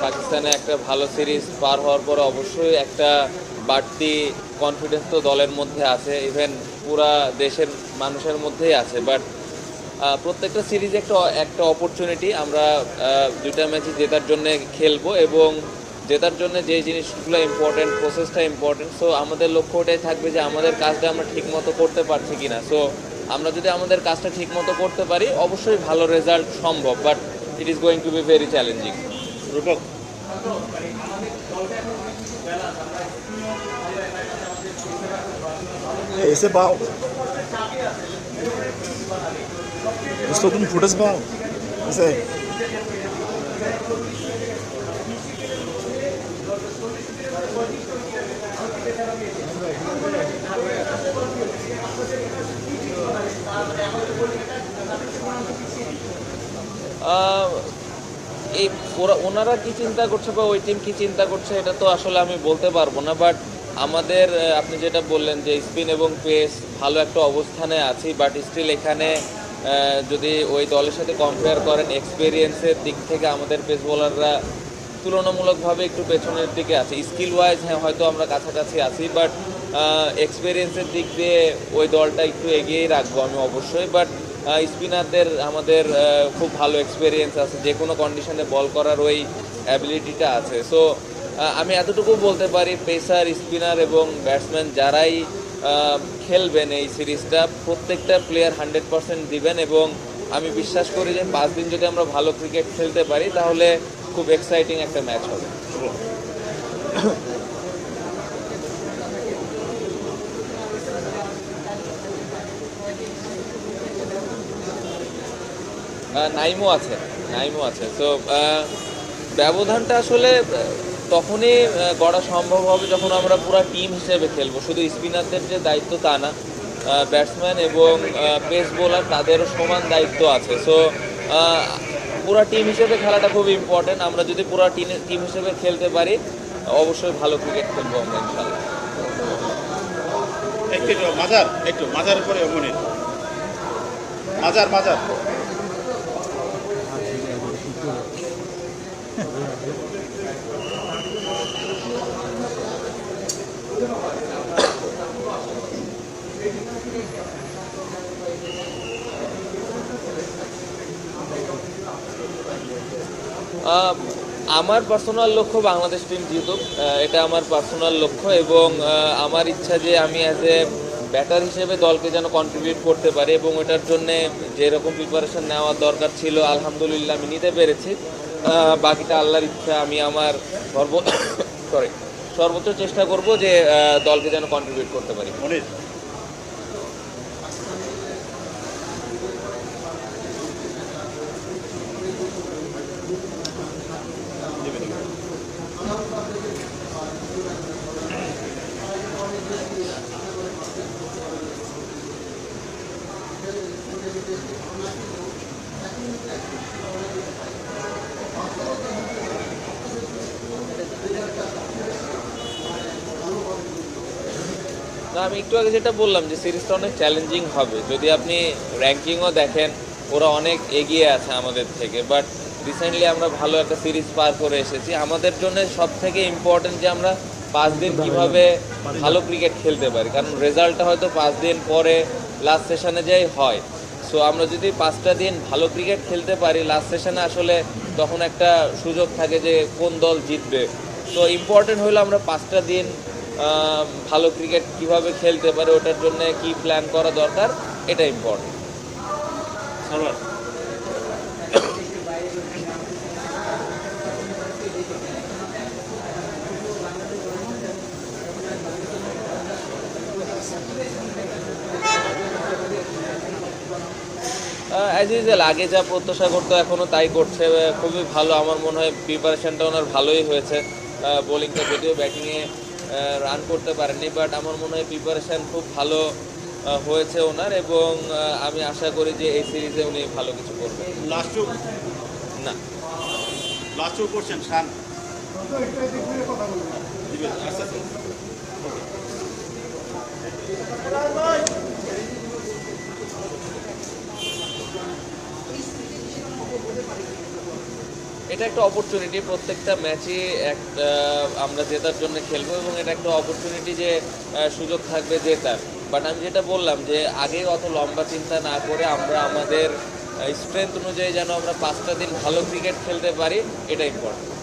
পাকিস্তানে একটা ভালো সিরিজ পার হওয়ার পরে অবশ্যই একটা বাড়তি কনফিডেন্স তো দলের মধ্যে আছে, ইভেন পুরা দেশের মানুষের মধ্যেই আছে। বাট প্রত্যেকটা সিরিজ একটা একটা অপরচুনিটি। আমরা দুইটা ম্যাচই জেতার জন্য খেলবো এবং জেতার জন্য যে জিনিসগুলো ইম্পর্টেন্ট, প্রসেসটা ইম্পর্টেন্ট। সো আমাদের লক্ষ্য ওটাই থাকবে যে আমাদের কাজটা আমরা ঠিকমতো করতে পারছি কিনা। সো আমরা যদি আমাদের কাজটা ঠিকমতো করতে পারি অবশ্যই ভালো রেজাল্ট সম্ভব, but it is going to be very challenging. Rupak, ऐसे पाओ उसको तुम फुटस पाओ ऐसे এই ওনারা কি চিন্তা করছে বা ওই টিম কি চিন্তা করছে এটা তো আসলে আমি বলতে পারবো না। বাট আমাদের আপনি যেটা বললেন যে স্পিন এবং পেস ভালো একটা অবস্থানে আছি, বাট স্টিল এখানে যদি ওই দলের সাথে কম্পেয়ার করেন এক্সপিরিয়েন্সের দিক থেকে আমাদের পেস বোলাররা তুলনামূলকভাবে একটু পেছনের দিকে আছে। স্কিল ওয়াইজ হ্যাঁ হয়তো আমরা কাছাকাছি আছি, বাট এক্সপিরিয়েন্সের দিক দিয়ে ওই দলটা একটু এগিয়েই রাখবো আমি অবশ্যই। বাট স্পিনারদের আমাদের খুব ভালো এক্সপিরিয়েন্স আছে, যে কোনো কন্ডিশনে বল করার ওই অ্যাবিলিটিটা আছে। সো আমি এতটুকু বলতে পারি পেসার, স্পিনার এবং ব্যাটসম্যান যারাই খেলবেন এই সিরিজটা প্রত্যেকটা প্লেয়ার 100% দিবেন এবং আমি বিশ্বাস করি যে 5 দিন যদি আমরা ভালো ক্রিকেট খেলতে পারি তাহলে খুব এক্সাইটিং একটা ম্যাচ হবে। নাইমও আছে। তো ব্যবধানটা আসলে তখনই গড়া সম্ভব হবে যখন আমরা পুরো টিম হিসেবে খেলবো। শুধু স্পিনারদের যে দায়িত্ব তা না, ব্যাটসম্যান এবং পেস বোলার তাদেরও সমান দায়িত্ব আছে। সো পুরো টিম হিসেবে খেলাটা খুব ইম্পর্টেন্ট। আমরা যদি পুরো টিম হিসেবে খেলতে পারি অবশ্যই ভালো ক্রিকেট খেলবো আমরা ইনশাল্লাহ। একটু মাজার পরে মনির মাজার আমার পার্সোনাল লক্ষ্য বাংলাদেশ টিম জিতুক, এটা আমার পার্সোনাল লক্ষ্য এবং আমার ইচ্ছা যে আমি অ্যাজ এ ব্যাটার হিসেবে দলকে যেন কন্ট্রিবিউট করতে পারি এবং ওটার জন্যে যেরকম প্রিপারেশন নেওয়ার দরকার ছিল আলহামদুলিল্লাহ আমি নিতে পেরেছি। বাকিটা আল্লাহর ইচ্ছা। আমি আমার সর্বোচ্চ চেষ্টা করব যে দলকে যেন কন্ট্রিবিউট করতে পারি। মনির আমি একটু আগে যেটা বললাম যে সিরিজটা অনেক চ্যালেঞ্জিং হবে। যদি আপনি র্যাঙ্কিংও দেখেন ওরা অনেক এগিয়ে আছে আমাদের থেকে, বাট রিসেন্টলি আমরা ভালো একটা সিরিজ পার করে এসেছি। আমাদের জন্য সব থেকে ইম্পর্টেন্ট যে আমরা 5 দিন কীভাবে ভালো ক্রিকেট খেলতে পারি, কারণ রেজাল্টটা হয়তো 5 দিন পরে লাস্ট সেশনে যাই হয়। সো আমরা যদি 5টা দিন ভালো ক্রিকেট খেলতে পারি লাস্ট সেশনে আসলে তখন একটা সুযোগ থাকে যে কোন দল জিতবে। তো ইম্পর্টেন্ট হলো আমরা 5টা দিন ভালো ক্রিকেট কিভাবে খেলতে পারে ওটার জন্য কি প্ল্যান করা দরকার, এটা ইম্পর্টেন্ট। অ্যাজ ইউজুয়াল আগে যা প্রত্যাশা করতো এখনও তাই করছে, খুবই ভালো। আমার মনে হয় প্রিপারেশনটা ওনার ভালোই হয়েছে। বোলিংটা যদিও ব্যাটিংয়ে রান করতে পারেননি, বাট আমার মনে হয় প্রিপারেশান খুব ভালো হয়েছে ওনার এবং আমি আশা করি যে এই সিরিজে উনি ভালো কিছু করবেন। লাস্ট করছেন শান এটা একটা অপরচুনিটি, প্রত্যেকটা ম্যাচই একটা আমরা জেতার জন্য খেলবো এবং এটা একটা অপরচুনিটি যে সুযোগ থাকবে জেতার। বাট আমি যেটা বললাম যে আগে অত লম্বা চিন্তা না করে আমরা আমাদের স্ট্রেংথ অনুযায়ী যেন আমরা 5টা দিন ভালো ক্রিকেট খেলতে পারি, এটা ইম্পর্টেন্ট।